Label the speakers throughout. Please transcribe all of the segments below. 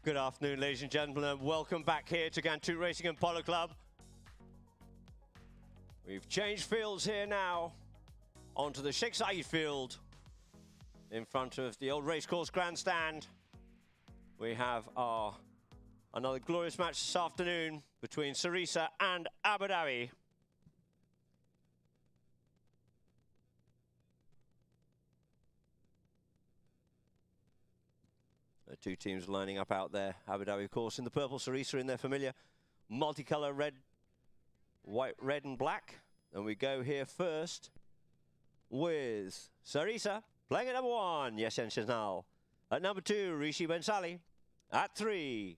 Speaker 1: Good afternoon, ladies and gentlemen. Welcome back here to Ghantoot Racing and Polo Club. We've changed fields here now onto the Sheikh Zayed field in front of the old racecourse grandstand. We have another glorious match this afternoon between SARISSA and Abu Dhabi. The two teams lining up out there. Abu Dhabi, of course, in the purple, SARISSA in their familiar multicolour red, white, red and black. And we go here first with SARISSA playing at number 1, Yasin Shaznal. At number 2, BHANSALI. At 3,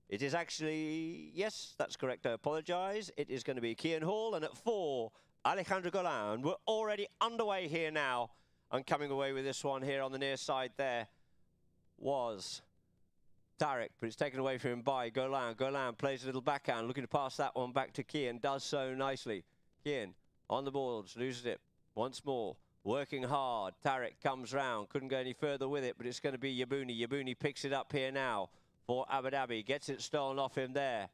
Speaker 1: it is actually, yes, that's correct, I apologise. It is going to be Kian Hall. And at 4, Alejandro Golan. We're already underway here now. And coming away with this one here on the near side there was Tariq, but it's taken away from him by Golan. Golan plays a little backhand, looking to pass that one back to Kian, does so nicely. Kian on the boards, loses it once more, working hard. Tariq comes round, couldn't go any further with it, but it's going to be Yabuni. Yabuni picks it up here now for Abu Dhabi, gets it stolen off him there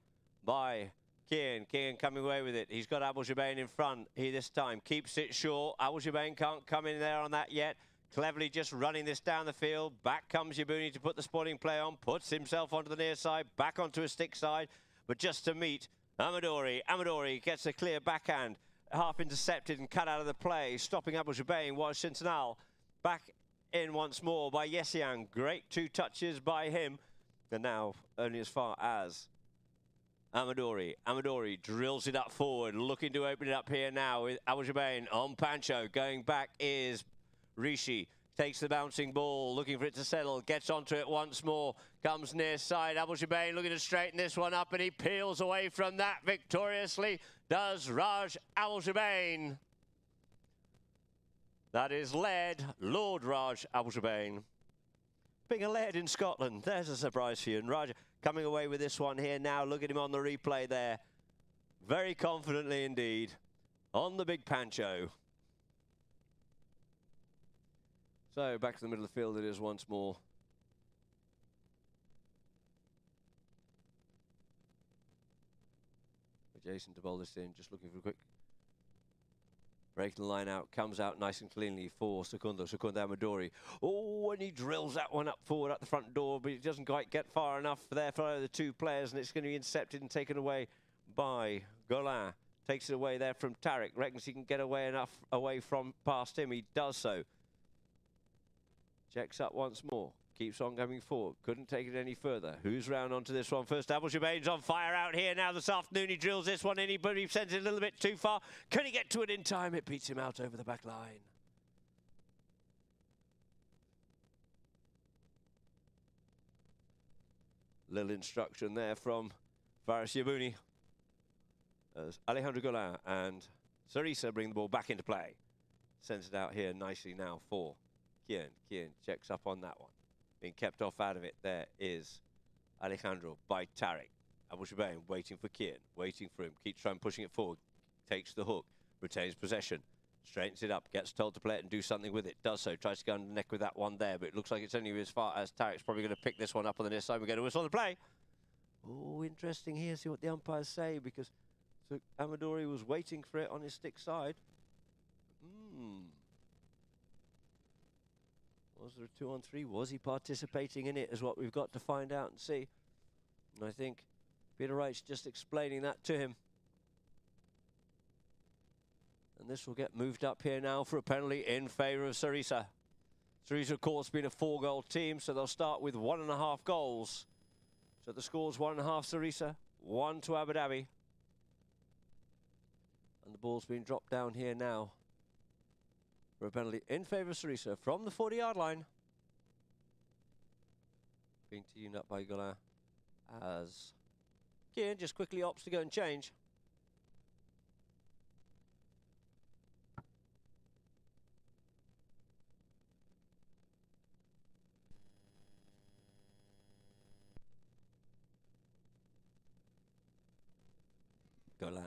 Speaker 1: by Kian. Kian coming away with it. He's got Abu Jabain in front. He this time keeps it short. Abu Jabain can't come in there on that yet. Cleverly just running this down the field. Back comes Yabuni to put the spotting play on. Puts himself onto the near side. Back onto a stick side. But just to meet Amadori. Amadori gets a clear backhand. Half intercepted and cut out of the play. Stopping Abu Jabain was Shintanal. Back in once more by Yesian. Great 2 touches by him. And now only as far as Amadori. Amadori drills it up forward. Looking to open it up here now with Abu Jabain on Pancho. Going back is Rishi, takes the bouncing ball, looking for it to settle, gets onto it once more, comes near side. Abu Jabain looking to straighten this one up, and he peels away from that victoriously. Does Raj Abu Jabain. That is led Lord Raj Abu Jabain. Being a lead in Scotland, there's a surprise for you. And Raj coming away with this one here now. Look at him on the replay there. Very confidently indeed on the big Pancho. So back to the middle of the field it is once more. Jason to bowl this in, just looking for a quick breaking the line out, comes out nice and cleanly for Secunda Amadori. Oh, and he drills that one up forward at the front door, but it doesn't quite get far enough there for the 2 players, and it's going to be intercepted and taken away by Golan. Takes it away there from Tariq, reckons he can get away enough away from past him, he does so. Checks up once more, keeps on coming forward, couldn't take it any further. Who's round onto this one first? Abu Jabain's on fire out here now this afternoon. He drills this one in, but he sends it a little bit too far. Can he get to it in time? It beats him out over the back line. Little instruction there from Faris Yabuni as Alejandro Golan and SARISSA bring the ball back into play. Sends it out here nicely now for Kian. Kian checks up on that one. Being kept off out of it, there is Alejandro by Tariq. Abu Jabain waiting for Kian, waiting for him, keeps trying pushing it forward, takes the hook, retains possession, straightens it up, gets told to play it and do something with it, does so, tries to go under the neck with that one there, but it looks like it's only as far as Tariq's probably going to pick this one up on the near side. We're going to whistle the play. Oh, interesting here, see what the umpires say, because so Amadori was waiting for it on his stick side. Was there a 2-on-3? Was he participating in it is what we've got to find out and see. And I think Peter Wright's just explaining that to him. And this will get moved up here now for a penalty in favour of SARISSA. SARISSA, of course, being a 4-goal team, so they'll start with 1.5 goals. So the score's 1.5 SARISSA, 1 to Abu Dhabi. And the ball's being dropped down here now for a penalty in favour of SARISSA from the 40-yard line. Being teamed up by Golan as Kian just quickly opts to go and change. Golan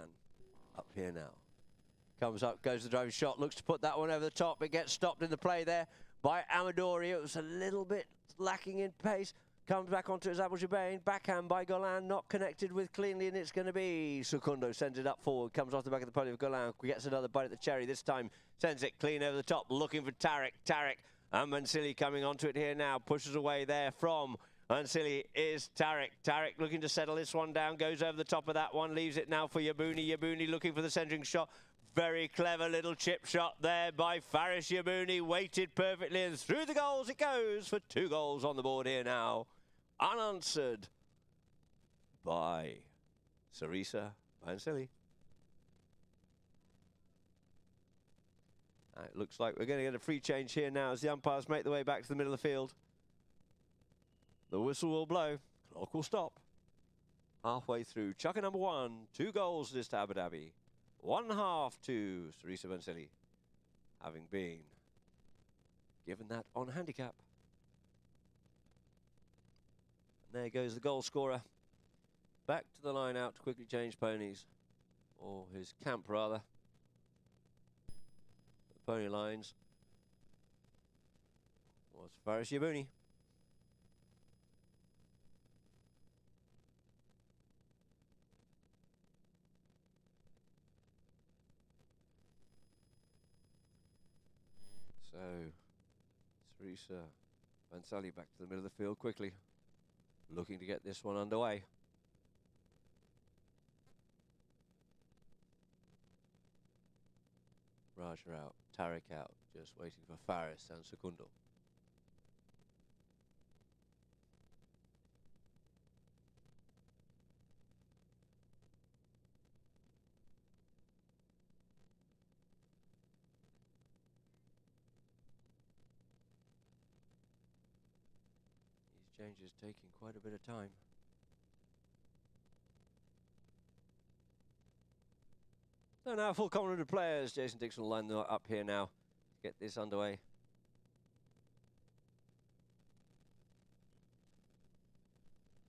Speaker 1: up here now. Comes up, goes the driving shot, looks to put that one over the top. It gets stopped in the play there by Amadori. It was a little bit lacking in pace. Comes back onto his Abu Jabain. Backhand by Golan, not connected with cleanly, and it's going to be Secundo. Sends it up forward, comes off the back of the pony of Golan. Gets another bite at the cherry. This time sends it clean over the top, looking for Tarek. Tarek and Bhansali coming onto it here now. Pushes away there from Bhansali is Tarek. Tarek looking to settle this one down. Goes over the top of that one. Leaves it now for Yabuni. Yabuni looking for the centering shot. Very clever little chip shot there by Faris Yabuni. Weighted perfectly, and through the goals it goes for 2 goals on the board here now. Unanswered by SARISSA Bhansali. It looks like we're going to get a free change here now as the umpires make their way back to the middle of the field. The whistle will blow, clock will stop. Halfway through, chucker number 1, 2 goals this to Abu Dhabi. 1.5 to SARISSA Bhansali, having been given that on handicap. And there goes the goal scorer. Back to the line out to quickly change ponies, or his camp rather. The pony lines was Faris Yabuni. So, SARISSA Bhansali back to the middle of the field quickly, looking to get this one underway. Raja out, Tarek out, just waiting for Faris and Secundo. Changes taking quite a bit of time. So now full complement of players. Jason Dixon will line them up here now to get this underway.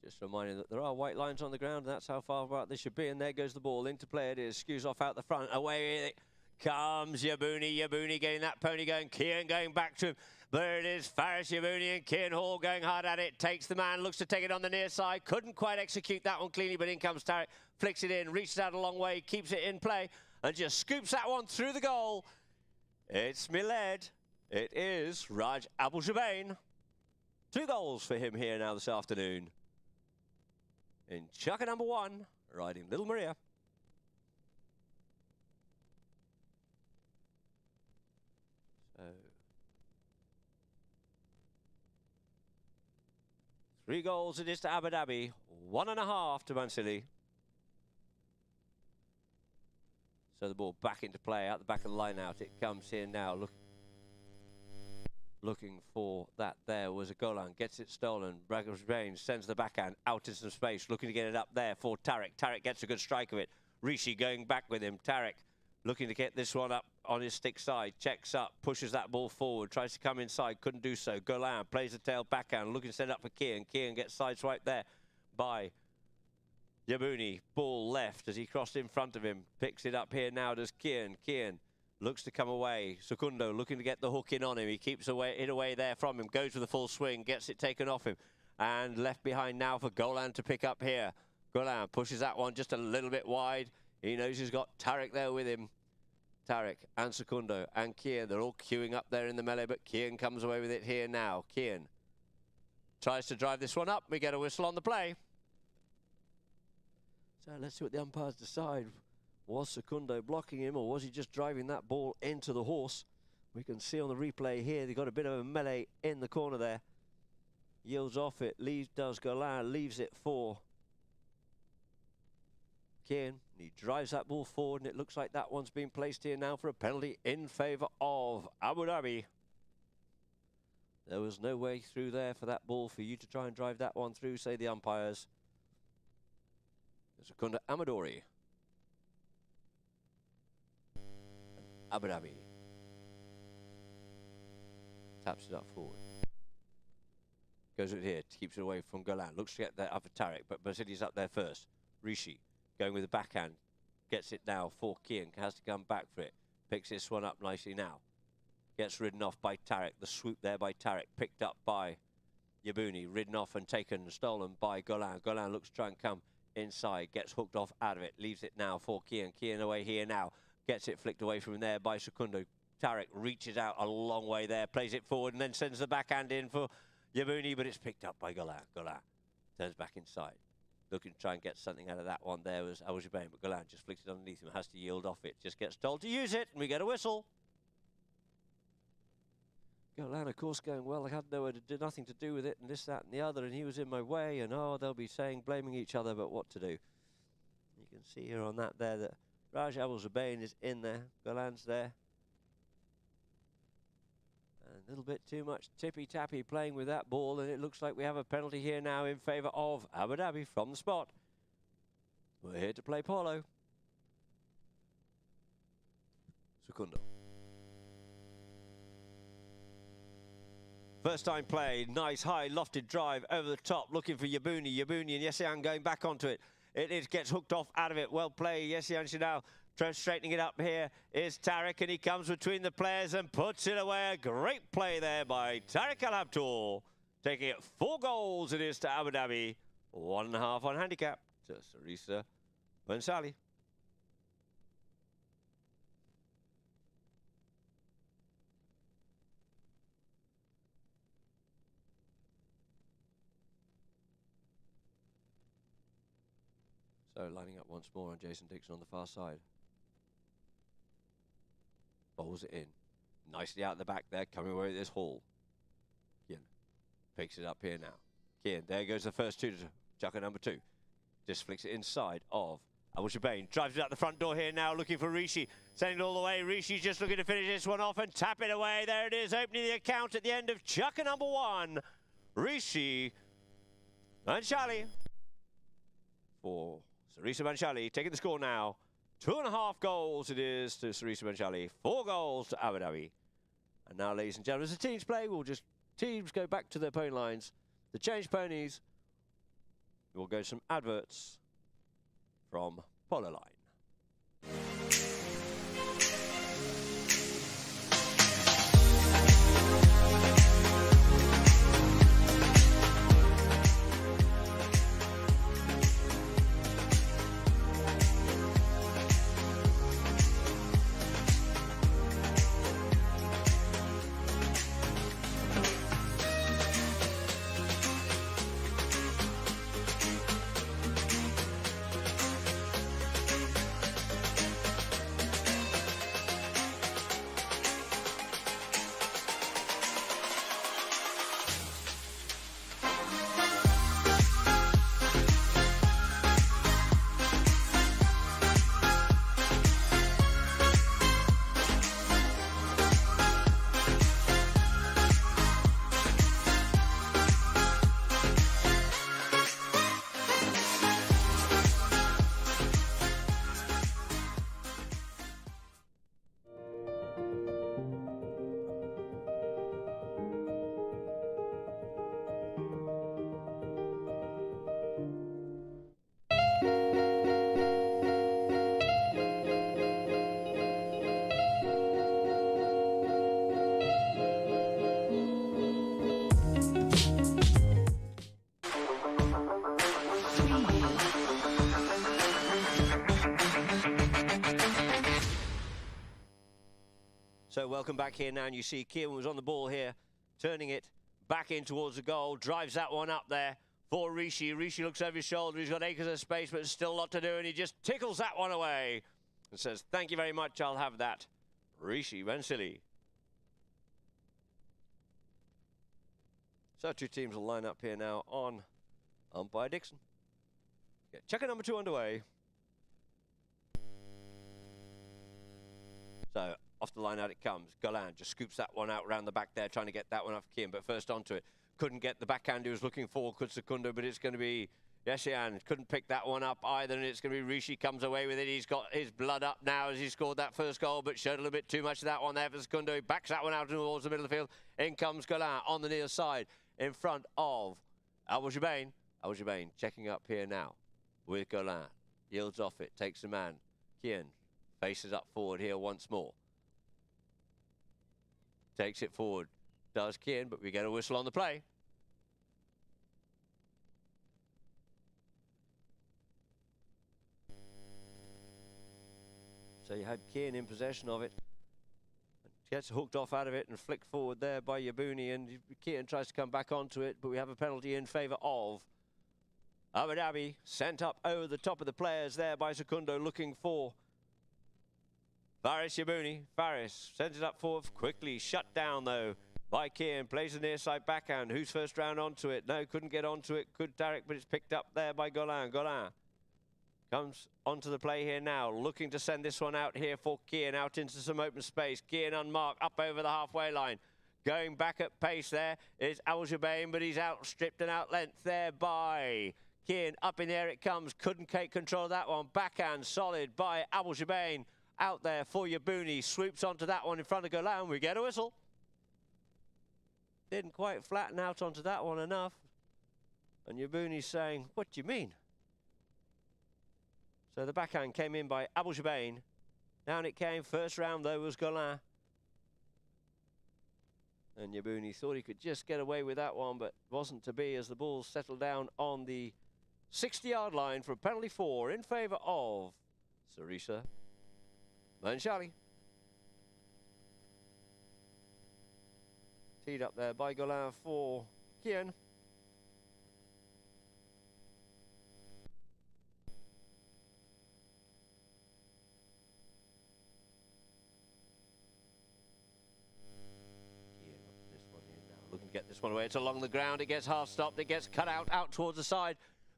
Speaker 1: Just reminding that there are white lines on the ground, and that's how far apart they should be. And there goes the ball into play. It is. Skews off out the front. Away with it comes Yabuni. Yabuni getting that pony going. Kian going back to him. There it is, Faris Yabuni and Kian Hall going hard at it. Takes the man, looks to take it on the near side. Couldn't quite execute that one cleanly, but in comes Tarek. Flicks it in, reaches out a long way, keeps it in play, and just scoops that one through the goal. It's Miled. It is Raj Abu Jabain. 2 goals for him here now this afternoon. In chucker number 1, riding Little Maria. So 3 goals it is to Abu Dhabi, 1.5 to Bhansali. So the ball back into play, out the back of the line out. It comes here now. Looking for that there was a Golan. Gets it stolen. Bragger's range sends the backhand out into some space. Looking to get it up there for Tarek. Tarek gets a good strike of it. Rishi going back with him. Tarek looking to get this one up on his stick side. Checks up, pushes that ball forward. Tries to come inside, couldn't do so. Golan plays the tail backhand. Looking to set up for Kian. Kian gets sideswiped there by Yabuni. Ball left as he crossed in front of him. Picks it up here now, does Kian. Kian looks to come away. Secundo looking to get the hook in on him. He keeps it away there from him. Goes with a full swing. Gets it taken off him. And left behind now for Golan to pick up here. Golan pushes that one just a little bit wide. He knows he's got Tarek there with him. Tarek and Secundo and Kian. They're all queuing up there in the melee, but Kian comes away with it here now. Kian tries to drive this one up. We get a whistle on the play. So let's see what the umpires decide. Was Secundo blocking him, or was he just driving that ball into the horse? We can see on the replay here, they got a bit of a melee in the corner there. Yields off it, does Golan, leaves it for Kian. He drives that ball forward, and it looks like that one's been placed here now for a penalty in favour of Abu Dhabi. There was no way through there for that ball for you to try and drive that one through, say the umpires. Secunda Amadori. Abu Dhabi taps it up forward. Goes with it here, keeps it away from Golan. Looks to get there up for Tarek, but Bhansali's up there first. Rishi going with the backhand. Gets it now for Kian. Has to come back for it. Picks this one up nicely now. Gets ridden off by Tarek. The swoop there by Tarek. Picked up by Yabuni ridden off and taken, stolen by Golan. Golan looks to try and come inside, gets hooked off out of it, leaves it now for Kian. Kian away here now, gets it flicked away from there by Secundo. Tarek reaches out a long way there, plays it forward and then sends the backhand in for Yabuni, but it's picked up by Golan. Golan turns back inside, looking to try and get something out of that one. There was Al-Jubain, but Golan just flicks it underneath him, has to yield off it, just gets told to use it, and we get a whistle. Golan, of course, going, well, I had nothing to do with it, and this, that, and the other, and he was in my way, and oh, they'll be saying, blaming each other, but what to do? You can see here on that there that Raj Al-Jubain is in there, Golan's there. A little bit too much tippy-tappy playing with that ball, and it looks like we have a penalty here now in favour of Abu Dhabi from the spot. We're here to play polo. Secundo. First time play, nice high lofted drive over the top, looking for Yabuni. Yabuni and Yesian going back onto it. It gets hooked off out of it. Well played. Yesian should now straightening it up. Here is Tarek, and he comes between the players and puts it away. A great play there by Tarek Al Abtoul, taking it 4 goals. It is to Abu Dhabi, 1.5 on handicap to SARISSA BHANSALI. So lining up once more on Jason Dixon on the far side. Bowls it in. Nicely out the back there, coming away with this haul. Kian picks it up here now. Kian, there goes the first two to Chucker number 2. Just flicks it inside of Al-Jubain. Drives it out the front door here now, looking for Rishi. Sending it all the way. Rishi's just looking to finish this one off and tap it away. There it is, opening the account at the end of Chucker number 1. Rishi BHANSALI for SARISSA BHANSALI, taking the score now. 2.5 goals it is to SARISSA BHANSALI, 4 goals to Abu Dhabi. And now, ladies and gentlemen, as the teams play, teams go back to their pony lines. The change ponies, we'll go some adverts from Polo Line. So welcome back here now, and you see Kian was on the ball here, turning it back in towards the goal, drives that one up there for Rishi. Rishi looks over his shoulder, he's got acres of space, but there's still a lot to do, and he just tickles that one away and says, thank you very much, I'll have that. Rishi BHANSALI. So 2 teams will line up here now on umpire Dixon. Get checker number 2 underway. So off the line out it comes. Golan just scoops that one out round the back there, trying to get that one off Kian, but first onto it. Couldn't get the backhand he was looking for, could Secundo, but it's going to be Yesian. Couldn't pick that one up either, and it's going to be Rishi comes away with it. He's got his blood up now as he scored that first goal, but showed a little bit too much of that one there for Secundo. He backs that one out towards the middle of the field. In comes Golan on the near side in front of Al-Jubain. Al-Jubain checking up here now with Golan. Yields off it, takes the man. Kian faces up forward here once more. Takes it forward, does Kian, but we get a whistle on the play. So you had Kian in possession of it. Gets hooked off out of it and flicked forward there by Yabuni, and Kian tries to come back onto it, but we have a penalty in favour of Abu Dhabi. Sent up over the top of the players there by Secundo, looking for Faris Yabuni. Faris sends it up forward, quickly shut down though by Kian. Plays the near side backhand. Who's first round onto it? No, couldn't get onto it. Could Tarek, but it's picked up there by Golan. Golan comes onto the play here now, looking to send this one out here for Kian, out into some open space. Kian unmarked, up over the halfway line. Going back at pace there is Al Jubain, but he's outstripped and out length there by Kian. Up in the air it comes, couldn't take control of that one. Backhand solid by Al Jubain. Out there for Yabuni, swoops onto that one in front of Golan. We get a whistle. Didn't quite flatten out onto that one enough. And Yabuni's saying, what do you mean? So the backhand came in by Abu Jubain. Down it came. First round, though, was Golan. And Yabuni thought he could just get away with that one, but wasn't to be as the ball settled down on the 60-yard line for a penalty 4 in favour of SARISSA BHANSALI. Teed up there by Golan for Kian. Looking to get this one away. It's along the ground. It gets half stopped. It gets cut out towards the side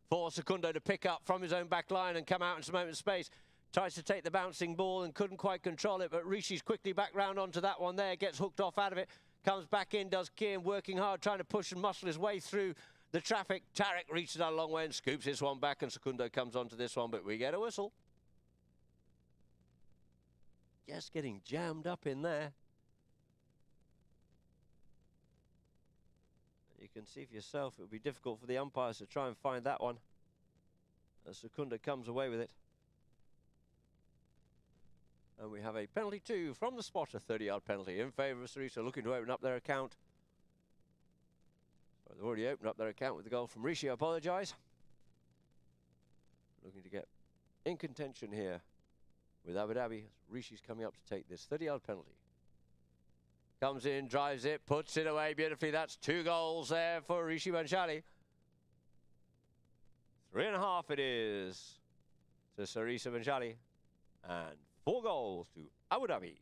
Speaker 1: for Secundo to pick up from his own back line and come out in some open space. Tries to take the bouncing ball and couldn't quite control it, but Rishi's quickly back round onto that one there. Gets hooked off out of it. Comes back in, does Kian, working hard, trying to push and muscle his way through the traffic. Tarek reaches out a long way and scoops this one back, and Secundo comes onto this one, but we get a whistle. Just getting jammed up in there. You can see for yourself it would be difficult for the umpires to try and find that one, as Secundo comes away with it. And we have a penalty 2 from the spot, a 30-yard penalty in favour of SARISSA, looking to open up their account. So they've already opened up their account with the goal from Rishi, I apologise. Looking to get in contention here with Abu Dhabi. Rishi's coming up to take this 30-yard penalty. Comes in, drives it, puts it away beautifully. That's 2 goals there for Rishi BHANSALI. 3.5 it is to SARISSA BHANSALI. And 4 goals to Abu Dhabi.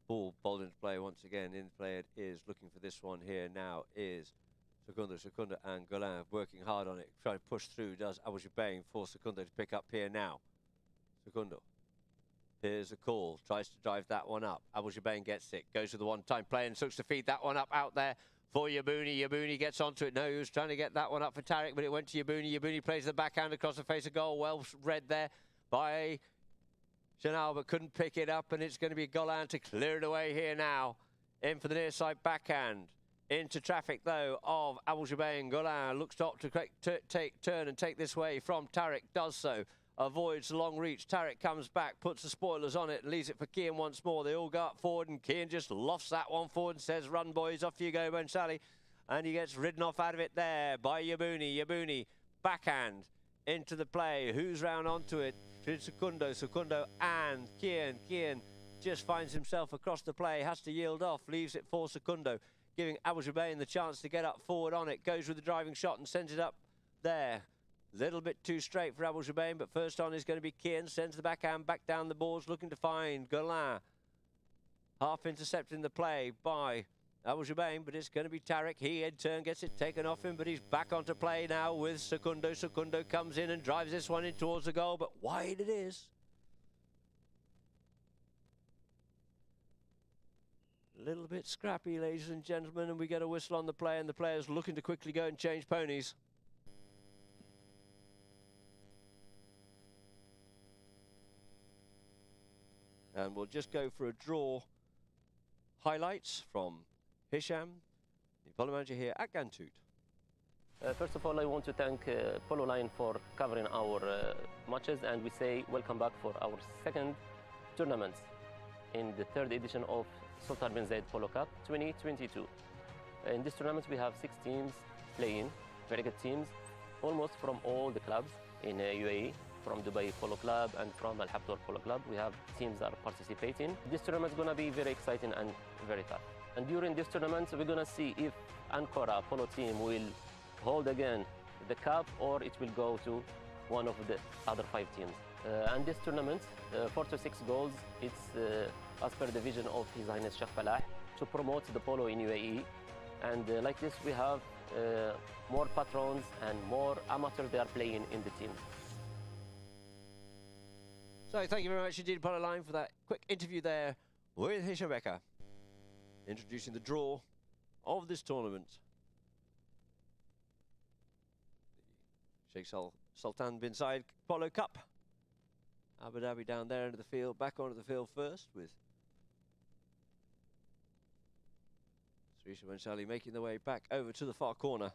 Speaker 1: Ball bowled into play once again. In play it is. Looking for this one here now is Secundo and Golan working hard on it. Trying to push through does Abu Jubain for Secundo to pick up here now. Secundo. Here's a call. Tries to drive that one up. Abu Jubain gets it. Goes to the one-time play and looks to feed that one up out there for Yabuni. Yabuni gets onto it. No, he was trying to get that one up for Tarek, but it went to Yabuni. Yabuni plays the backhand across the face of goal. Well read there by Chanel, but couldn't pick it up, and it's going to be Golan to clear it away here now. In for the near side backhand. Into traffic, though, of Abu Jubain. Golan looks to turn and take this way from Tarek. Does so. Avoids the long reach. Tarek comes back, puts the spoilers on it, and leaves it for Kian once more. They all go up forward, and Kian just lofts that one forward and says, run, boys, off you go, BHANSALI. And he gets ridden off out of it there by Yabuni. Yabuni, backhand into the play. Who's round onto it? Secundo and Kian. Kian just finds himself across the play, has to yield off, leaves it for Secundo, giving Abu Jubain the chance to get up forward on it. Goes with the driving shot and sends it up there. Little bit too straight for Abu Jubain, but first on is going to be Kian. Sends the backhand back down the boards, looking to find Golan. Half intercepting the play by Abu Jubain, but it's going to be Tarek. He in turn gets it taken off him, but he's back onto play now with Secundo. Secundo comes in and drives this one in towards the goal, but wide it is. A little bit scrappy, ladies and gentlemen, and we get a whistle on the play, and the players looking to quickly go and change ponies. And we'll just go for a draw. Highlights from Hisham, the Polo manager here at Ghantoot.
Speaker 2: First of all, I want to thank Polo Line for covering our matches, and we say welcome back for our second tournament in the third edition of Sultan bin Zayed Polo Cup 2022. In this tournament, we have 6 teams playing, very good teams, almost from all the clubs in UAE, from Dubai Polo Club and from Al Habtoor Polo Club. We have teams that are participating. This tournament is going to be very exciting and very tough. And during this tournament, we're going to see if Ankara Polo team will hold again the cup or it will go to one of the other 5 teams. And this tournament, 4 to 6 goals, it's as per the vision of His Highness Sheikh Falah to promote the polo in UAE. And like this, we have more patrons and more amateurs they are playing in the team.
Speaker 1: So thank you very much indeed, Polo Line, for that quick interview there with Hisham Becker, introducing the draw of this tournament. Sheikh Sultan bin Zayed Polo Cup. Abu Dhabi down there into the field, back onto the field first with SARISSA BHANSALI making their way back over to the far corner.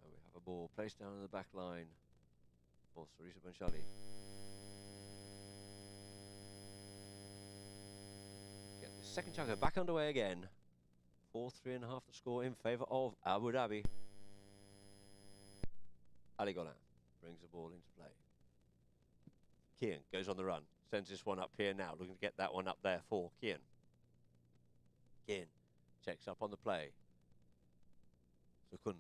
Speaker 1: And we have a ball placed down in the back line for SARISSA BHANSALI. Get the second chugger back underway again. 4-3.5 the score in favour of Abu Dhabi. Ali Golan brings the ball into play. Kian goes on the run, sends this one up here now, looking to get that one up there for Kian. Kian checks up on the play. Sukun,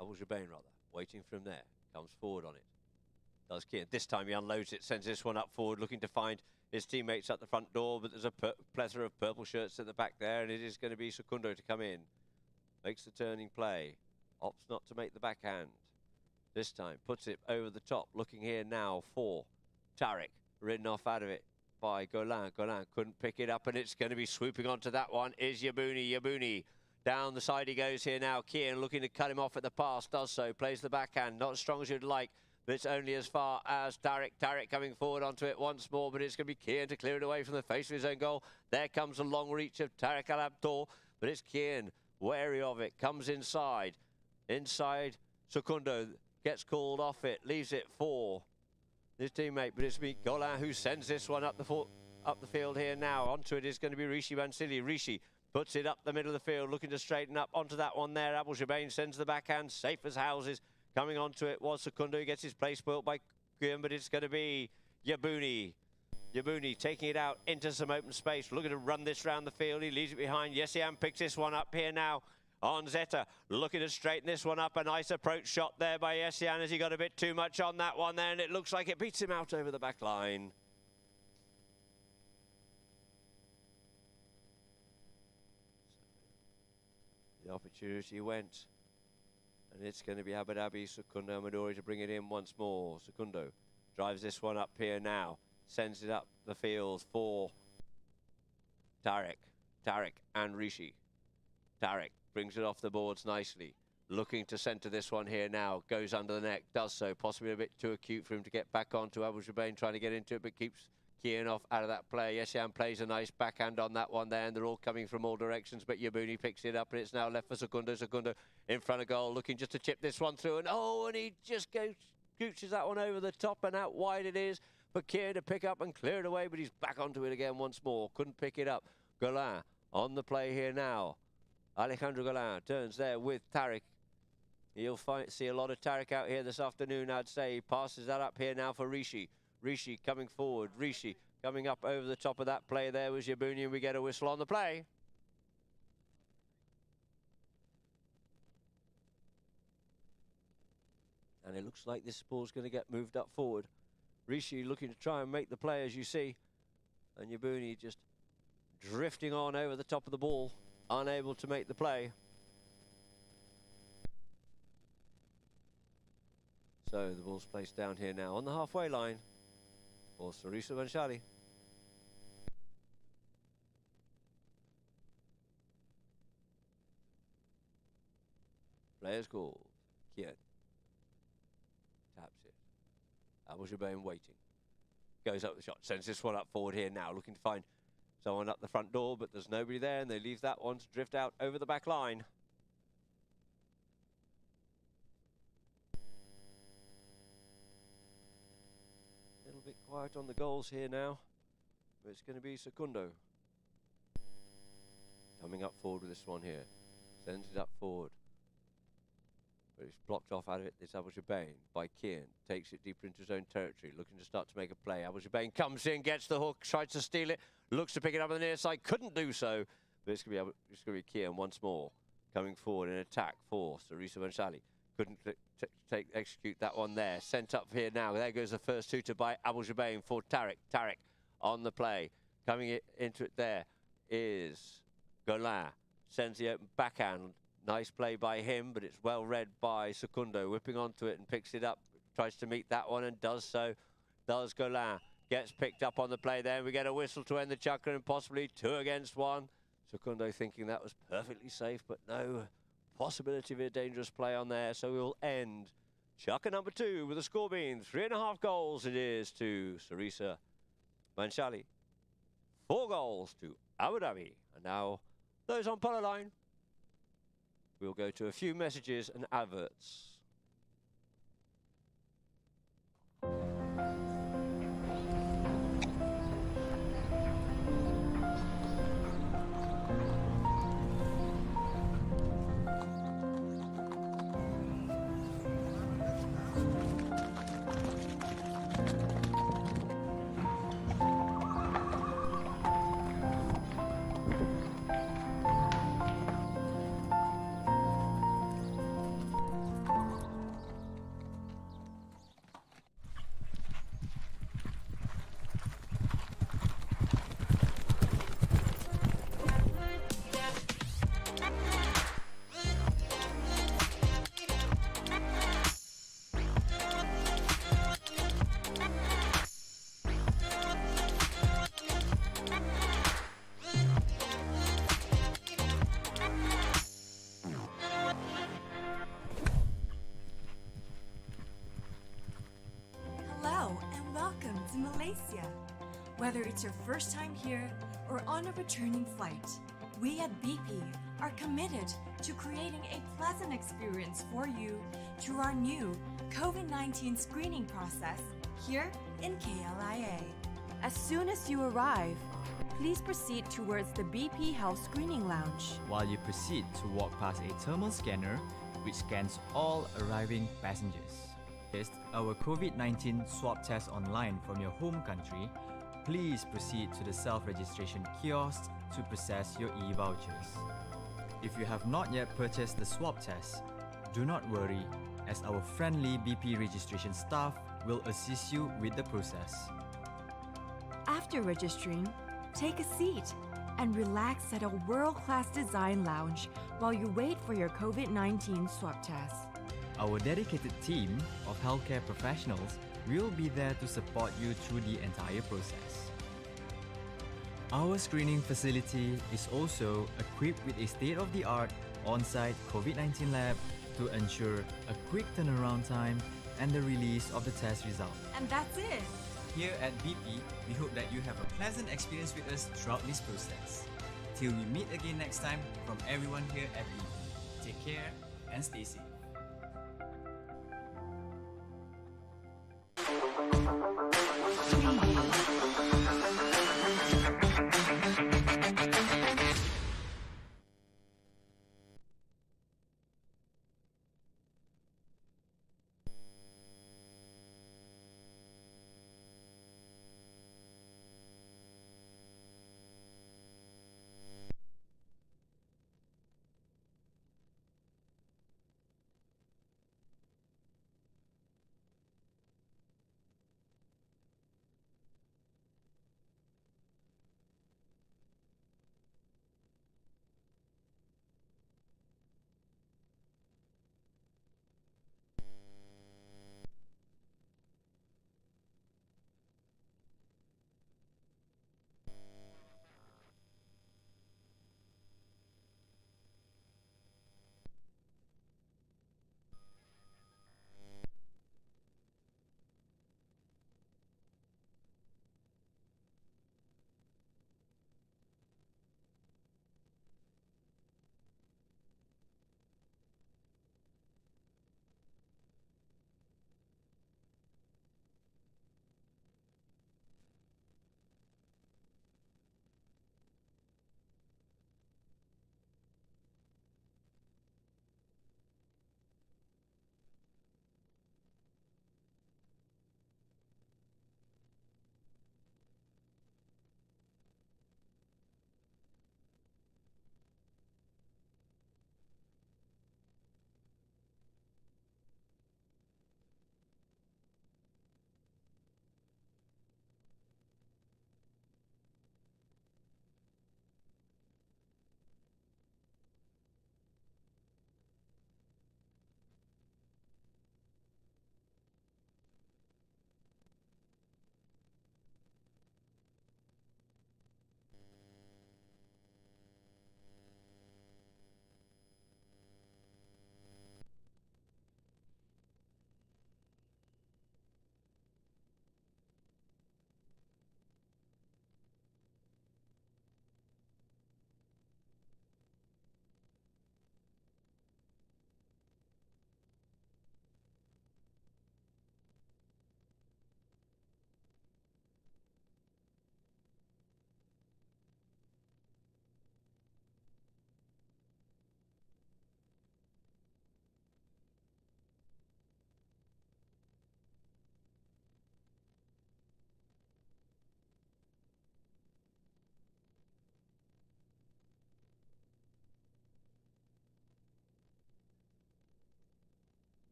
Speaker 1: Abu Jabain rather, waiting for him there, comes forward on it. Does Kian. This time he unloads it, sends this one up forward, looking to find his teammates at the front door, but there's a plethora of purple shirts at the back there, and it is going to be Secundo to come in. Makes the turning play. Opts not to make the backhand. This time puts it over the top. Looking here now for Tariq. Ridden off out of it by Golan. Golan couldn't pick it up, and it's going to be swooping onto that one. Is Yabouni. Yabouni. Down the side he goes here now. Kian looking to cut him off at the pass. Does so. Plays the backhand. Not as strong as you'd like, but it's only as far as Tariq. Tariq coming forward onto it once more, but it's going to be Kian to clear it away from the face of his own goal. There comes a long reach of Tariq Al Habtoor, but it's Kian, wary of it, comes inside. Inside, Secundo gets called off it, leaves it for his teammate, but it's Golan who sends this one up the field here now. Onto it is going to be Rishi Bansili. Rishi puts it up the middle of the field, looking to straighten up onto that one there. Abu Jabain sends the backhand, safe as houses. Coming onto it was Secundo, who gets his play spoilt by Kian, but it's going to be Yabouni. Yabouni taking it out into some open space, looking to run this round the field. He leaves it behind. Yessian picks this one up here now on Zeta, looking to straighten this one up. A nice approach shot there by Yessian as he got a bit too much on that one there, and it looks like it beats him out over the back line. The opportunity went. And it's going to be Abu Dhabi, Secundo Amadori to bring it in once more. Secundo drives this one up here now. Sends it up the field for Tariq. Tariq and Rishi. Tariq brings it off the boards nicely. Looking to centre this one here now. Goes under the neck. Does so. Possibly a bit too acute for him to get back onto Abu Jabain, trying to get into it, but keeps Kian off out of that play. Yessian plays a nice backhand on that one there, and they're all coming from all directions, but Yabouni picks it up, and it's now left for Secundo. Secundo in front of goal, looking just to chip this one through, and he just scooches that one over the top, and out wide it is for Kian to pick up and clear it away, but he's back onto it again once more. Couldn't pick it up. Golan on the play here now. Alejandro Golan turns there with Tariq. You'll see a lot of Tariq out here this afternoon, I'd say. He passes that up here now for Rishi. Rishi coming forward. Rishi coming up over the top of that play there was Yabouni, and we get a whistle on the play. And it looks like this ball's going to get moved up forward. Rishi looking to try and make the play, as you see. And Yabouni just drifting on over the top of the ball, unable to make the play. So the ball's placed down here now on the halfway line for SARISSA BHANSALI. Players called. Kian taps it. Abu Jabain waiting. goes up the shot, sends this one up forward here now, looking to find someone up the front door, but there's nobody there, and they leave that one to drift out over the back line. A little bit quiet on the goals here now, but it's going to be Secundo. Coming up forward with this one here. Sends it up forward. But it's blocked off out of it, this Abu Jabain by Kian. Takes it deeper into his own territory, looking to start to make a play. Abu Jabain comes in, gets the hook, tries to steal it, looks to pick it up on the near side, couldn't do so. But it's going to be Kian once more. Coming forward in attack for SARISSA BHANSALI. Couldn't execute that one there. Sent up here now. There goes the first shooter by Abu Jabain for Tariq. Tariq on the play. Coming into it there is Golan. Sends the open backhand. Nice play by him, but it's well read by Secundo. Whipping onto it and picks it up. Tries to meet that one and does so. Does Golan. Gets picked up on the play there. We get a whistle to end the chukker and possibly 2 against 1. Secundo thinking that was perfectly safe, but no possibility of a dangerous play on there. So we'll end chukker number 2 with a score being 3.5 goals. It is to SARISSA BHANSALI. 4 goals to Abu Dhabi. And now those on Polo line. We'll go to a few messages and adverts.
Speaker 3: Malaysia. Whether it's your first time here or on a returning flight, we at BP are committed to creating a pleasant experience for you through our new COVID-19 screening process here in KLIA. As soon as you arrive, please proceed towards the BP Health Screening Lounge.
Speaker 4: While you proceed to walk past a thermal scanner which scans all arriving passengers. Test our COVID-19 swab test online from your home country. Please proceed to the self-registration kiosk to process your e-vouchers. If you have not yet purchased the swab test, do not worry, as our friendly BP registration staff will assist you with the process.
Speaker 3: After registering, take a seat and relax at a world-class design lounge while you wait for your COVID-19 swab test.
Speaker 4: Our dedicated team of healthcare professionals will be there to support you through the entire process. Our screening facility is also equipped with a state-of-the-art on-site COVID-19 lab to ensure a quick turnaround time and the release of the test result.
Speaker 3: And that's it!
Speaker 4: Here at BP, we hope that you have a pleasant experience with us throughout this process. Till we meet again next time, from everyone here at BP, take care and stay safe.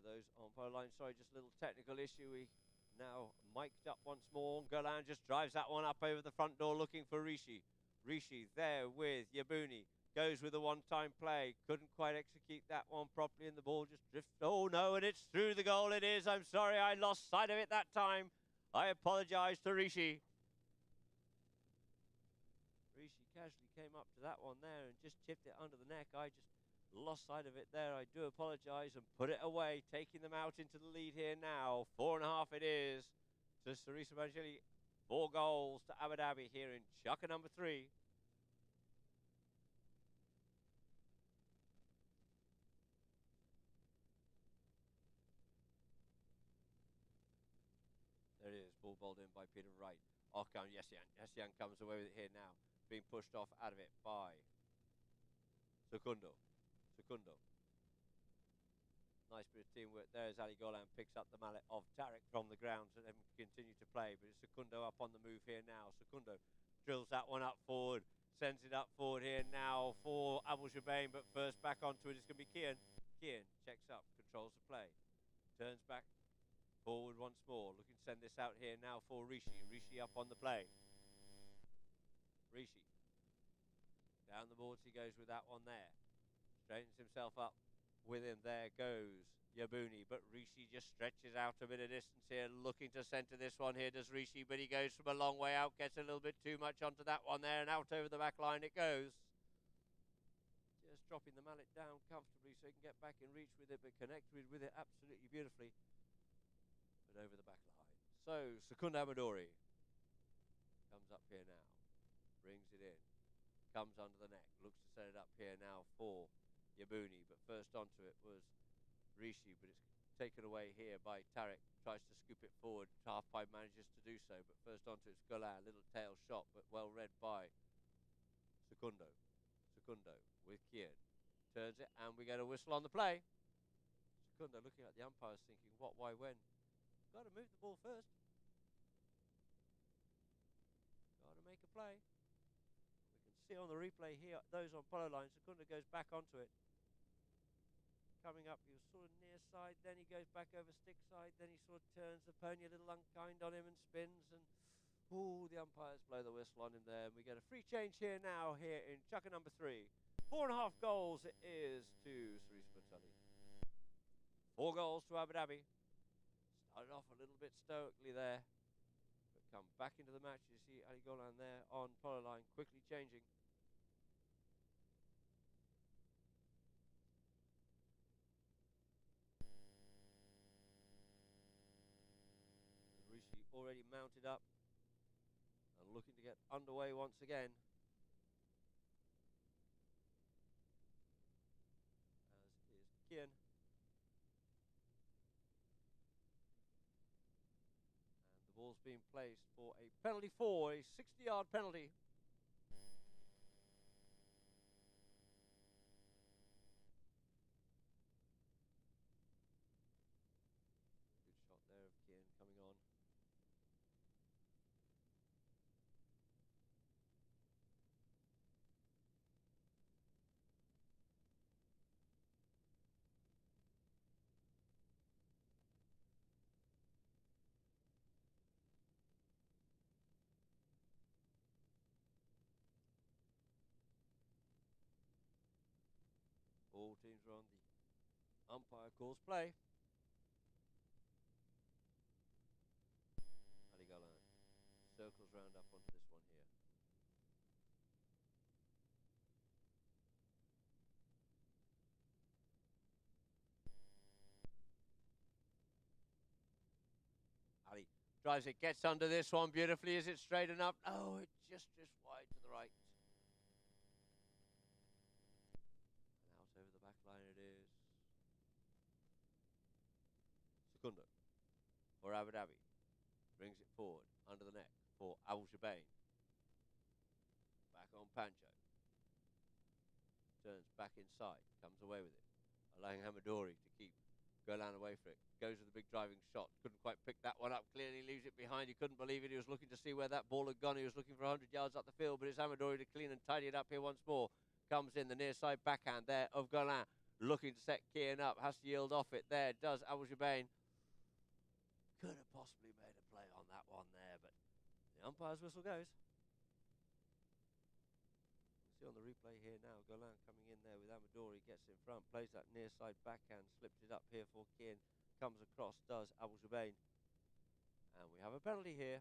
Speaker 1: those on pole line, sorry, just a little technical issue. We now mic'd up once more. Golan just drives that one up over the front door looking for Rishi. Rishi there with Yabuni. Goes with a one-time play. Couldn't quite execute that one properly, and the ball just drifts. Oh, no, and it's through the goal. It is. I'm sorry, I lost sight of it that time. I apologize to Rishi. Rishi casually came up to that one there and just chipped it under the neck. I just lost sight of it there. I do apologize and put it away, taking them out into the lead here now. 4.5 it is to SARISSA BHANSALI. 4 goals to Abu Dhabi here in Chukka number 3. There it is, ball bowled in by Peter Wright. Off comes Yesian. Yesian comes away with it here now. Being pushed off out of it by Secundo. Nice bit of teamwork there as Ali Golan picks up the mallet of Tarek from the ground so they can continue to play. But it's Secundo up on the move here now. Secundo drills that one up forward. Sends it up forward here now for Abu Jubain. But first back onto it is going to be Kian. Kian checks up, controls the play. Turns back. Forward once more, looking to send this out here now for Rishi. Rishi up on the play. Rishi. Down the boards he goes with that one there. Straightens himself up with him. There goes Yabuni, but Rishi just stretches out a bit of distance here, looking to centre this one here, does Rishi, but he goes from a long way out, gets a little bit too much onto that one there, and out over the back line it goes. Just dropping the mallet down comfortably so he can get back in reach with it, but connected with it absolutely beautifully. Over the back line. So Secunda Amadori comes up here now, brings it in, comes under the neck, looks to set it up here now for Yabuni, but first onto it was Rishi, but it's taken away here by Tarek, tries to scoop it forward, half pipe manages to do so, but first onto it's Golan, little tail shot, but well read by Secundo with Kian, turns it, and we get a whistle on the play. Secundo looking at the umpires thinking, what, why, when? Got to move the ball first. Got to make a play. We can see on the replay here, those on Polo line, Secunda goes back onto it. Coming up, he was sort of near side, then he goes back over stick side, then he sort of turns the pony a little unkind on him and spins, and ooh, the umpires blow the whistle on him there, and we get a free change here now here in Chukka number 3. 4.5 goals it is to SARISSA BHANSALI. 4 goals to Abu Dhabi. Started off a little bit stoically there, but come back into the match. You see Ali Golan there on Polo line, quickly changing. Rishi already mounted up and looking to get underway once again. As is Kian. The ball's being placed for a penalty for a 60-yard penalty. Good shot there of Kian coming on. All teams are on the umpire calls play. Ali Golan circles round up onto this one here. Ali drives it, gets under this one beautifully. Is it straight enough? Oh, it's just wide to the right. Over the back line it is. Secundo for Abu Dhabi. Brings it forward under the neck for Abu Jubain. Back on Pancho. Turns back inside. Comes away with it. Allowing Hamadori to keep Golan away for it. Goes with a big driving shot. Couldn't quite pick that one up. Clearly leaves it behind. He couldn't believe it. He was looking to see where that ball had gone. He was looking for 100 yards up the field. But it's Hamadori to clean and tidy it up here once more. Comes in the near side backhand there of Golan. looking to set Kian up. Has to yield off it there. Does Abu Jabain. Could have possibly made a play on that one there, but the umpire's whistle goes. See on the replay here now, Golan coming in there with Amadori, gets in front, plays that near side backhand, slips it up here for Kian, comes across, does Abu Jabain. And we have a penalty here.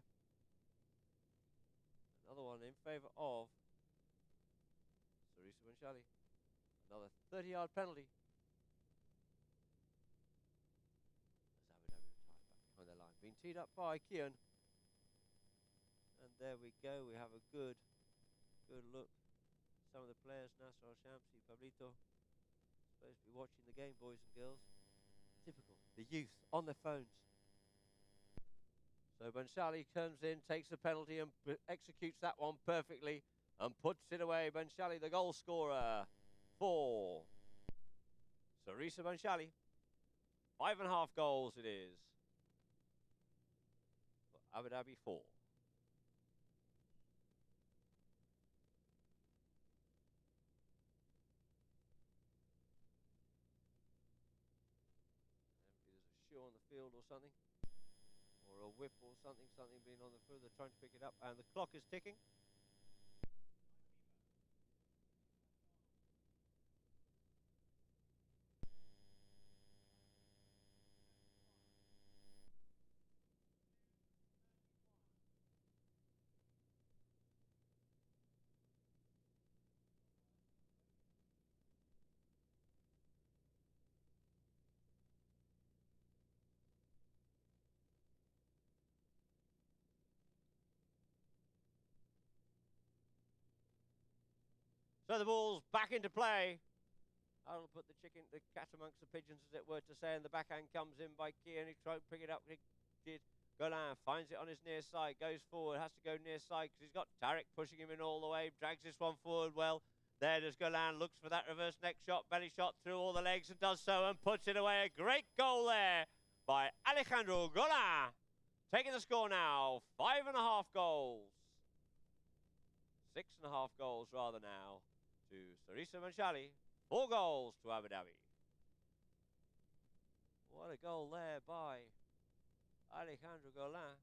Speaker 1: Another one in favour of SARISSA BHANSALI. Another 30-yard penalty. As Abu Dhabi retires back behind the line. Being teed up by Kian. And there we go. We have a good look. Some of the players, Nasser Shamsi, Pablito, supposed to be watching the game, boys and girls. Typical. The youth on their phones. So BHANSALI comes in, takes the penalty and executes that one perfectly and puts it away. BHANSALI, the goal scorer for SARISSA BHANSALI. 5.5 goals it is. For Abu Dhabi 4. There's a shoe on the field or something. Or a whip or something being on the field. They're trying to pick it up and the clock is ticking. So the ball's back into play. I'll put the cat amongst the pigeons, as it were to say, and the backhand comes in by Kian. He tried to pick it up. He did. Golan finds it on his near side, goes forward, has to go near side because he's got Tarek pushing him in all the way, drags this one forward well. There does Golan, looks for that reverse neck shot, belly shot through all the legs and does so and puts it away. A great goal there by Alejandro Golan. Taking the score now, 5.5 goals. 6.5 goals rather now to SARISSA BHANSALI. 4 goals to Abu Dhabi. What a goal there by Alejandro Golan.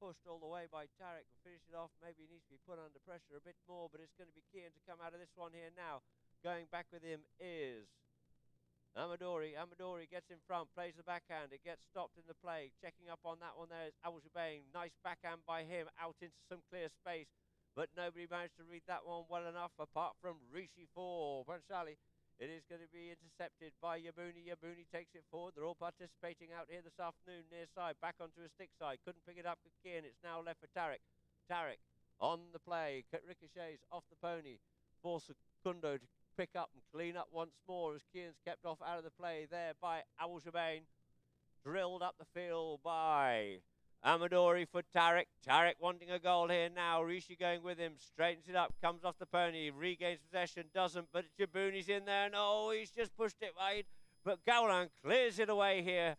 Speaker 1: Pushed all the way by Tarek. Will finish it off. Maybe he needs to be put under pressure a bit more, but it's going to be Kian to come out of this one here now. Going back with him is Amadori. Amadori gets in front, plays the backhand. It gets stopped in the play. Checking up on that one there is Abu Jabain. Nice backhand by him out into some clear space. But nobody managed to read that one well enough, apart from Rishi for BHANSALI. It is going to be intercepted by Yabuni. Yabuni takes it forward. They're all participating out here this afternoon, near side, back onto a stick side. Couldn't pick it up with Kian. It's now left for Tarek. Tarek on the play. Ricochets off the pony for Secundo to pick up and clean up once more as Kian's kept off out of the play there by Abu Jabain. Drilled up the field by Amadori for Tarek. Tarek wanting a goal here now. Rishi going with him. Straightens it up. Comes off the pony. Regains possession. Doesn't. But Jabuni's in there. No, he's just pushed it wide. But Gowlan clears it away here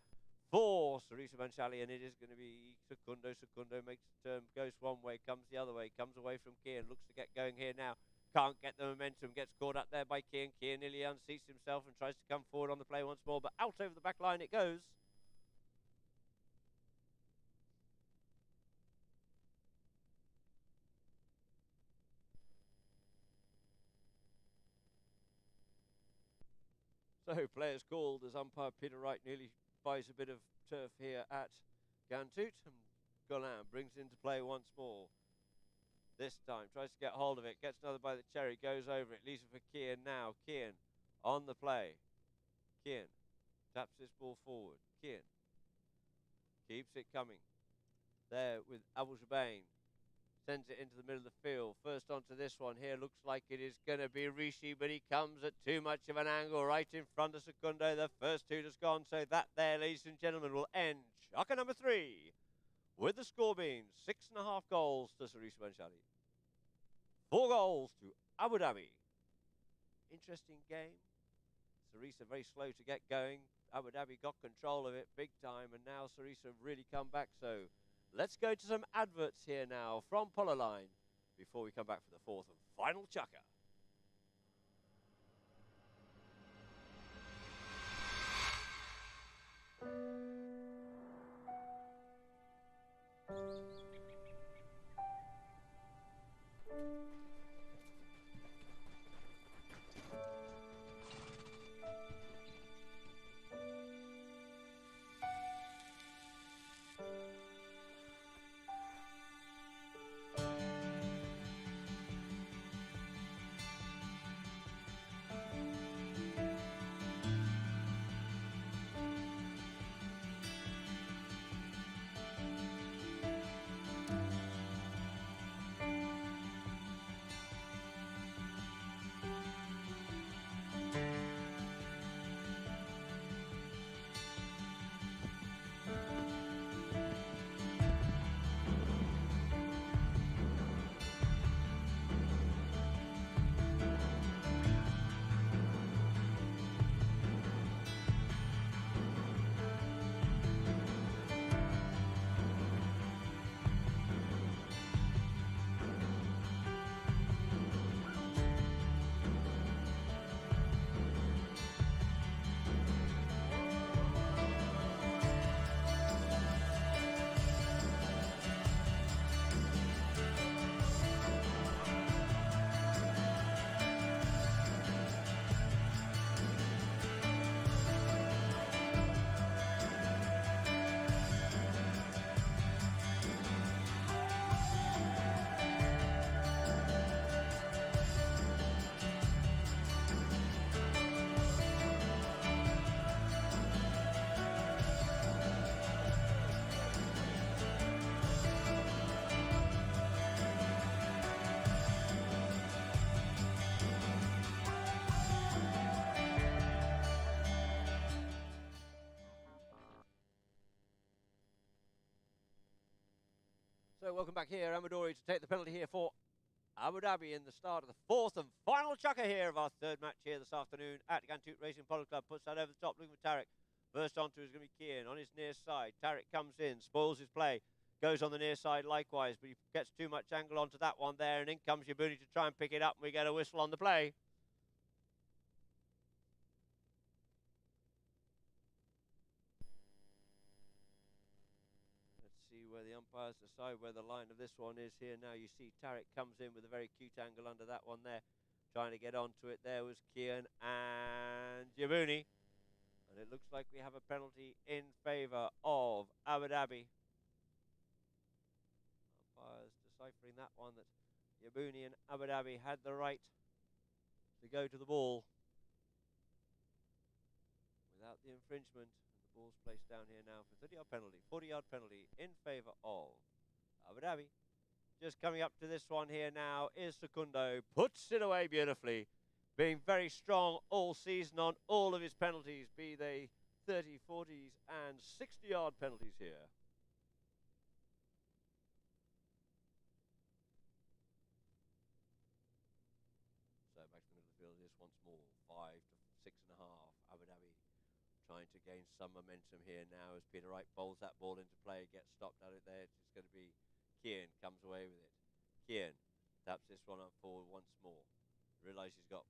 Speaker 1: for SARISSA BHANSALI. And it is going to be Secundo. Secundo makes the turn. Goes one way. Comes the other way. Comes away from Kian. Looks to get going here now. Can't get the momentum. Gets caught up there by Kian. Kian nearly unseats himself and tries to come forward on the play once more. But out over the back line it goes. So players called as umpire Peter Wright nearly buys a bit of turf here at Ghantoot. And Golan brings it into play once more. This time tries to get hold of it. Gets another by the cherry. Goes over it. Leaves it for Kian now. Kian on the play. Kian taps this ball forward. Kian keeps it coming. There with Abu Jabain. Sends it into the middle of the field. First onto this one here. Looks like it is going to be Rishi, but he comes at too much of an angle right in front of Secundo. The first two just gone. So that there, ladies and gentlemen, will end Shaka number 3 with the score being 6.5 goals to SARISSA BHANSALI. 4 goals to Abu Dhabi. Interesting game. SARISSA very slow to get going. Abu Dhabi got control of it big time, and now SARISSA have really come back. So let's go to some adverts here now from Polo Line before we come back for the 4th and final chukker. So welcome back here, Amadori, to take the penalty here for Abu Dhabi in the start of the fourth and final chukker here of our third match here this afternoon at Ghantoot Racing Polo Club. Puts that over the top, looking for Tarek. First onto is going to be Kian on his near side. Tarek comes in, spoils his play, goes on the near side likewise, but he gets too much angle onto that one there, and in comes Yabuni to try and pick it up, and we get a whistle on the play. See where the umpires decide where the line of this one is here. Now you see Tarek comes in with a very cute angle under that one there, trying to get onto it. There was Kian and Yabuni, and it looks like we have a penalty in favour of Abu Dhabi. Umpires deciphering that one, that Yabuni and Abu Dhabi had the right to go to the ball without the infringement. Ball's placed down here now for 30-yard penalty, 40-yard penalty in favour of Abu Dhabi. Just coming up to this one here now is Secundo. Puts it away beautifully, being very strong all season on all of his penalties, be they 30, 40s and 60-yard penalties here. So back to the middle of the field is once more, 5 to 6.5, Abu Dhabi trying to gain some momentum here now as Peter Wright bowls that ball into play, gets stopped at it there. It's going to be Kian, comes away with it. Kian taps this one up forward once more. Realises he's got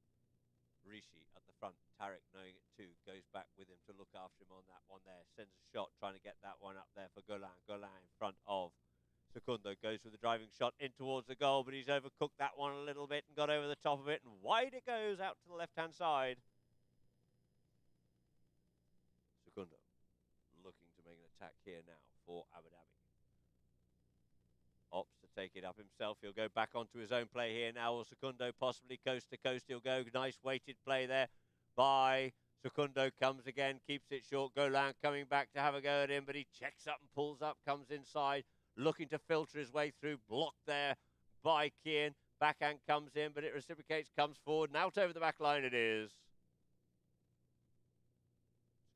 Speaker 1: Rishi at the front. Tarek, knowing it too, goes back with him to look after him on that one there. Sends a shot, trying to get that one up there for Golan. Golan in front of Secundo, goes with the driving shot in towards the goal, but he's overcooked that one a little bit and got over the top of it, and wide it goes out to the left-hand side. Secundo looking to make an attack here now for Abu Dhabi. Opts to take it up himself. He'll go back onto his own play here now. Or Secundo possibly coast to coast. He'll go. Nice weighted play there by Secundo. Comes again, keeps it short. Golan coming back to have a go at him, but he checks up and pulls up, comes inside, looking to filter his way through. Blocked there by Kian. Backhand comes in, but it reciprocates, comes forward, and out over the back line it is.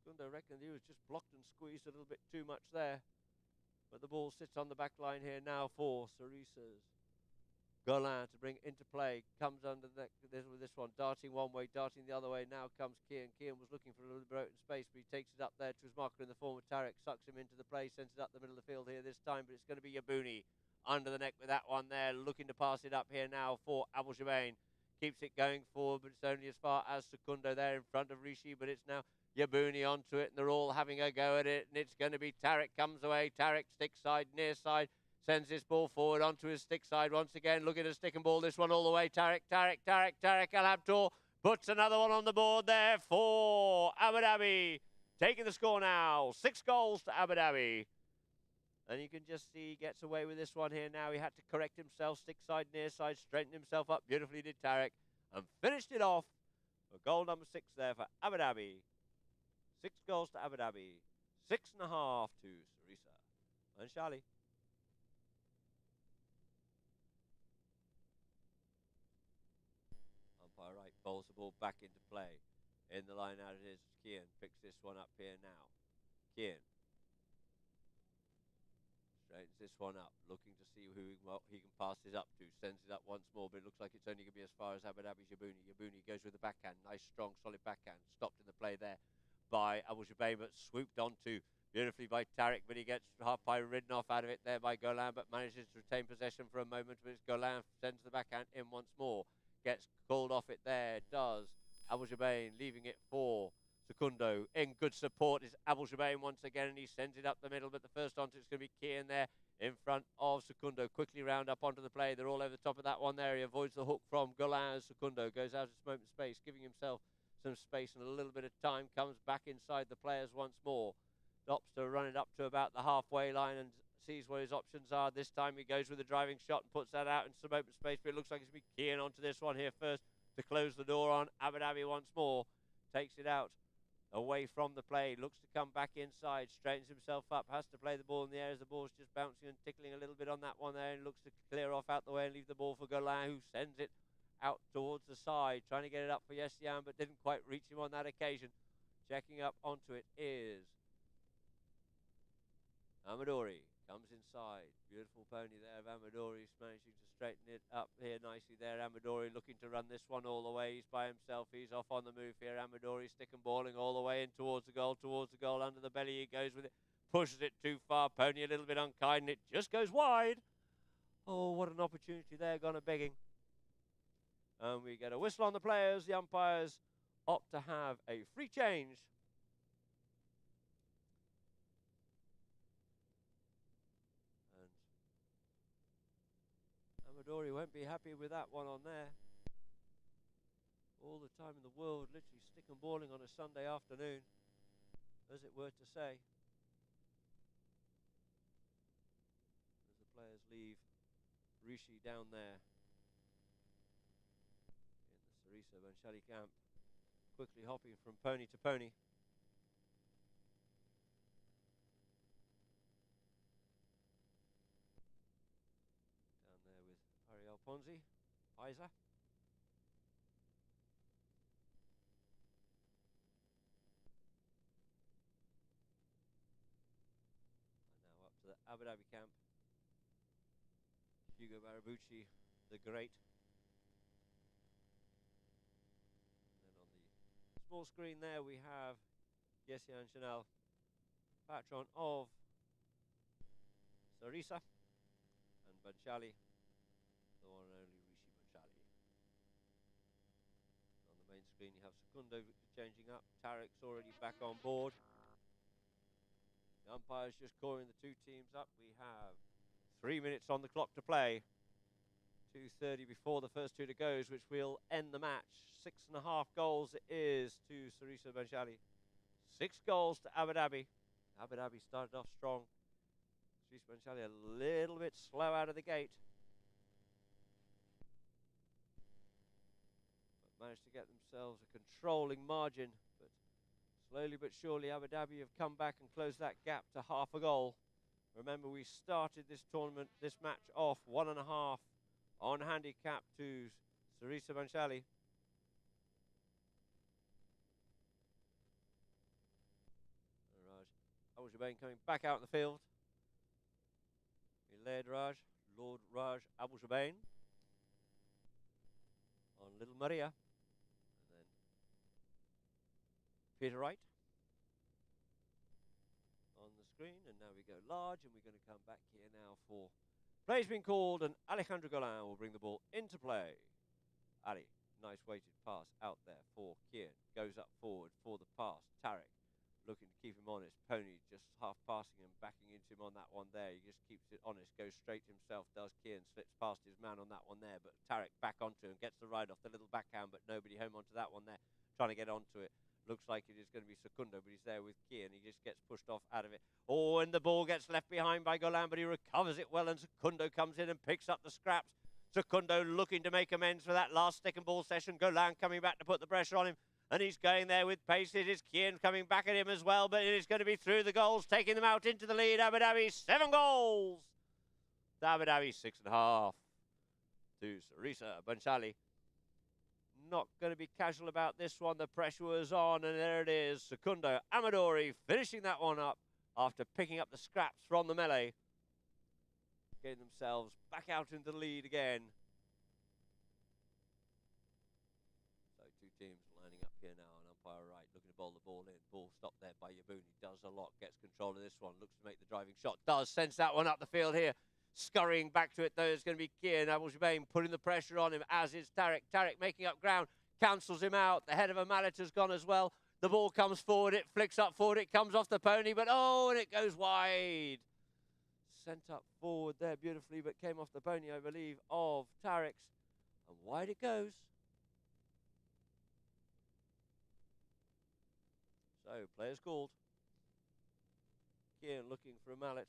Speaker 1: I reckon he was just blocked and squeezed a little bit too much there. But the ball sits on the back line here now for SARISSA's. Golan to bring into play. Comes under with this one. Darting one way, darting the other way. Now comes Kian. Kian was looking for a little bit of open space, but he takes it up there to his marker in the form of Tarek. Sucks him into the play, sends it up the middle of the field here this time, but it's going to be Yabuni under the neck with that one there. Looking to pass it up here now for Abu Dhabi. Keeps it going forward, but it's only as far as Secundo there in front of Rishi, but it's now Yabuni onto it, and they're all having a go at it, and it's going to be Tarek comes away. Tarek stick side, near side, sends this ball forward onto his stick side once again, looking to stick and ball this one all the way. Tarek Al-Habtoor puts another one on the board there for Abu Dhabi. Taking the score now, 6 goals to Abu Dhabi. And you can just see he gets away with this one here now. He had to correct himself, stick side, near side, straightened himself up beautifully, did Tarek, and finished it off for goal number 6 there for Abu Dhabi. 6 goals to Abu Dhabi, 6.5 to SARISSA. BHANSALI. Umpire Wright bowls the ball back into play. In the line out it is. Kian picks this one up here now. Kian straightens this one up, looking to see who he can pass this up to. Sends it up once more, but it looks like it's only going to be as far as Abu Dhabi's Yabuni. Yabuni goes with the backhand. Nice, strong, solid backhand. Stopped in the play there by Abu Dhabi, but swooped onto beautifully by Tarek, but he gets half pie ridden off out of it there by Golan, but manages to retain possession for a moment. But it's Golan sends the backhand in once more. Gets called off it there, does Abu Dhabi, leaving it for Secundo. In good support is Abu Dhabi once again, and he sends it up the middle, but the first onto it's going to be Kian there in front of Secundo. Quickly round up onto the play. They're all over the top of that one there. He avoids the hook from Golan. Secundo goes out of moment space, giving himself some space and a little bit of time. Comes back inside the players once more. Opts to run it up to about the halfway line and sees what his options are. This time he goes with a driving shot and puts that out in some open space, but it looks like it's going to be Kian onto this one here first to close the door on Abu Dhabi once more. Takes it out away from the play, looks to come back inside, straightens himself up, has to play the ball in the air as the ball's just bouncing and tickling a little bit on that one there, and looks to clear off out the way and leave the ball for Golan, who sends it out towards the side, trying to get it up for Yesian, but didn't quite reach him on that occasion. Checking up onto it is Amadori. Comes inside. Beautiful pony there of Amadori's managing to straighten it up here nicely there. Amadori looking to run this one all the way. He's by himself. He's off on the move here. Amadori stick and balling all the way in towards the goal. Under the belly he goes with it. Pushes it too far. Pony a little bit unkind and it just goes wide. Oh, what an opportunity there. Gone a begging. And we get a whistle on the players. The umpires opt to have a free change. Amadori won't be happy with that one on there. All the time in the world, literally stick and balling on a Sunday afternoon, as it were to say. As the players leave Rishi down there in the SARISSA BHANSALI camp, quickly hopping from pony to pony. Down there with Ariel Ponzi, Isa. And now up to the Abu Dhabi camp. Hugo Barabucci, the great. And then on the small screen there we have Yesian Chanel, patron of SARISSA, and BHANSALI, the one and only Rishi BHANSALI. On the main screen you have Secundo changing up. Tarek's already back on board. The umpire's just calling the two teams up. We have 3 minutes on the clock to play. 2:30 before the first two to goes, which will end the match. 6.5 goals it is to SARISSA BHANSALI. 6 goals to Abu Dhabi. Abu Dhabi started off strong. SARISSA BHANSALI a little bit slow out of the gate, but managed to get themselves a controlling margin. But slowly but surely Abu Dhabi have come back and closed that gap to half a goal. Remember, we started this tournament, this match off 1.5 on handicap to SARISSA BHANSALI. Raj Abu Jubain coming back out in the field. We led Lord Raj Abu Jubain on Little Maria. And then Peter Wright on the screen. And now we go large, and we're going to come back here now for play's been called, and Alejandro Golan will bring the ball into play. Ali, nice weighted pass out there for Kian. Goes up forward for the pass. Tarek looking to keep him honest. Pony just half passing and backing into him on that one there. He just keeps it honest. Goes straight himself, does Kian. Slips past his man on that one there. But Tarek back onto him. Gets the ride off the little backhand, but nobody home onto that one there. Trying to get onto it. Looks like it is going to be Secundo, but he's there with Kian. He just gets pushed off out of it. Oh, and the ball gets left behind by Golan, but he recovers it well, and Secundo comes in and picks up the scraps. Secundo looking to make amends for that last stick and ball session. Golan coming back to put the pressure on him, and he's going there with pace. It is Kian coming back at him as well, but it is going to be through the goals, taking them out into the lead. Abu Dhabi, 7 goals. Abu Dhabi, 6.5 to SARISSA BHANSALI. Not going to be casual about this one. The pressure was on, and there it is. Secundo Amadori finishing that one up after picking up the scraps from the melee. Getting themselves back out into the lead again. So two teams lining up here now on umpire right, looking to bowl the ball in. Ball stopped there by Yabouni. Does a lot, gets control of this one. Looks to make the driving shot. Does, sends that one up the field here. Scurrying back to it, though, is going to be Kian Abu Jubain putting the pressure on him, as is Tarek. Tarek making up ground, cancels him out. The head of a mallet has gone as well. The ball comes forward, it flicks up forward, it comes off the pony, but oh, and it goes wide. Sent up forward there beautifully, but came off the pony, I believe, of Tarek's. And wide it goes. So, players called. Kian looking for a mallet.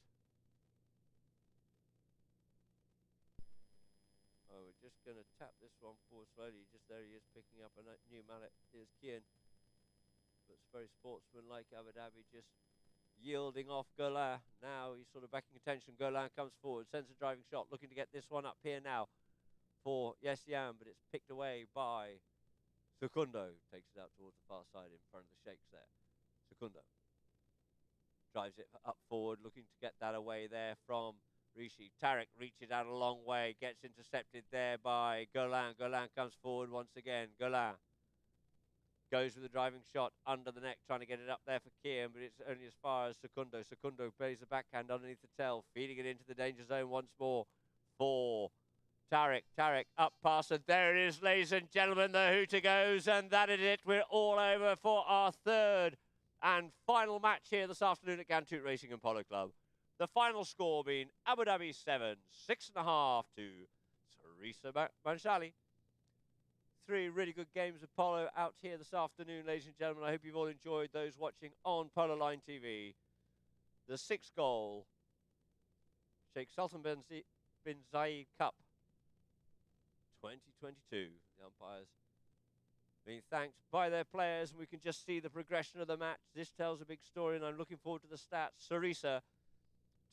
Speaker 1: Oh, we're just going to tap this one forward slowly. Just there he is picking up a new mallet. Here's Kian. But it's very sportsmanlike. Abu Dhabi just yielding off Golan. Now he's sort of backing attention. Golan comes forward, sends a driving shot, looking to get this one up here now for Yesian, but it's picked away by Secundo. Takes it out towards the far side in front of the Sheikhs there. Secundo. Drives it up forward, looking to get that away there from Rishi. Tariq reaches out a long way, gets intercepted there by Golan. Golan comes forward once again. Golan goes with the driving shot under the neck, trying to get it up there for Kian, but it's only as far as Secundo. Secundo plays the backhand underneath the tail, feeding it into the danger zone once more for Tariq. Tariq up past, and there it is, ladies and gentlemen. The hooter goes, and that is it. We're all over for our third and final match here this afternoon at Ghantoot Racing and Polo Club. The final score being Abu Dhabi 7, 6.5 to SARISSA BHANSALI. 3 really good games of polo out here this afternoon, ladies and gentlemen. I hope you've all enjoyed, those watching on Polo Line TV. The 6th goal, Sheikh Sultan bin Zayed Cup 2022. The umpires being thanked by their players, and we can just see the progression of the match. This tells a big story, and I'm looking forward to the stats. SARISSA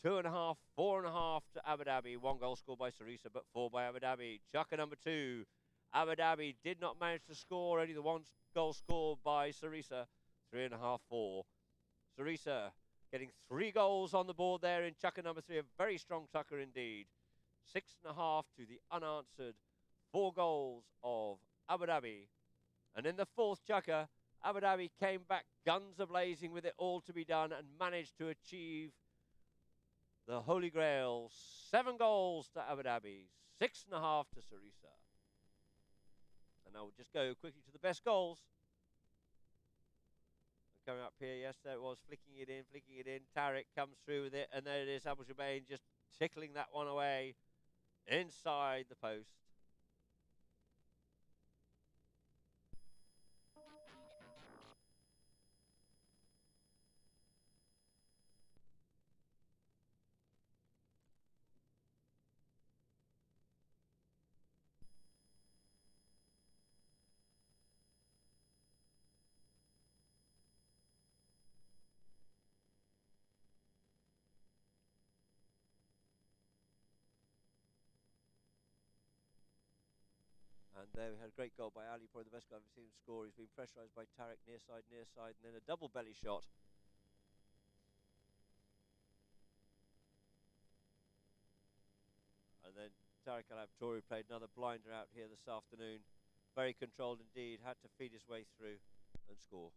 Speaker 1: 2.5, 4.5 to Abu Dhabi. 1 goal scored by SARISSA, but 4 by Abu Dhabi. Chukker number 2. Abu Dhabi did not manage to score, only the 1 goal scored by SARISSA. 3.5, 4. SARISSA getting 3 goals on the board there in chukker number 3. A very strong chukker indeed. 6.5 to the unanswered 4 goals of Abu Dhabi. And in the 4th chukker, Abu Dhabi came back guns a-blazing with it all to be done and managed to achieve the Holy Grail. 7 goals to Abu Dhabi, 6.5 to SARISSA. And now we'll just go quickly to the best goals. Coming up here, yes, there it was, flicking it in. Tariq comes through with it, and there it is, Abu Dhabi just tickling that one away inside the post. And there we had a great goal by Ali, probably the best goal I've ever seen him score. He's been pressurised by Tariq, near side, and then a double belly shot. And then Tariq Al-Abtouri played another blinder out here this afternoon. Very controlled indeed, had to feed his way through and score.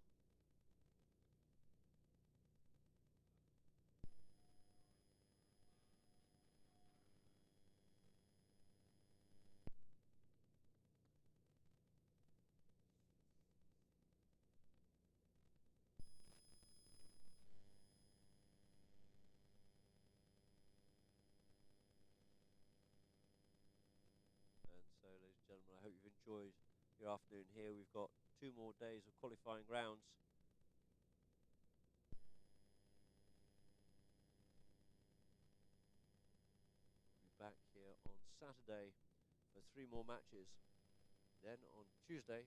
Speaker 1: Ladies and gentlemen, I hope you've enjoyed your afternoon here. We've got 2 more days of qualifying rounds. We'll be back here on Saturday for 3 more matches. Then on Tuesday,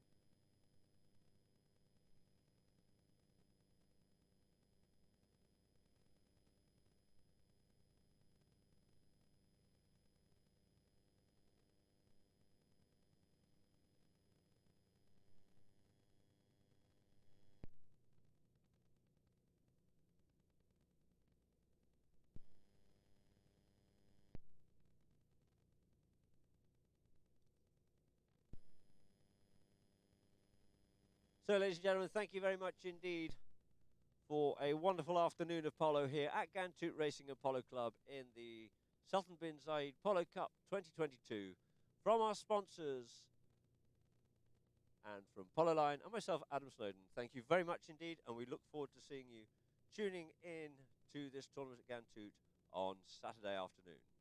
Speaker 1: so, ladies and gentlemen, thank you very much indeed for a wonderful afternoon of polo here at Ghantoot Racing and Polo Club in the Sultan bin Zayed Polo Cup 2022. From our sponsors and from Polo Line and myself, Adam Snowden, thank you very much indeed, and we look forward to seeing you tuning in to this tournament at Ghantoot on Saturday afternoon.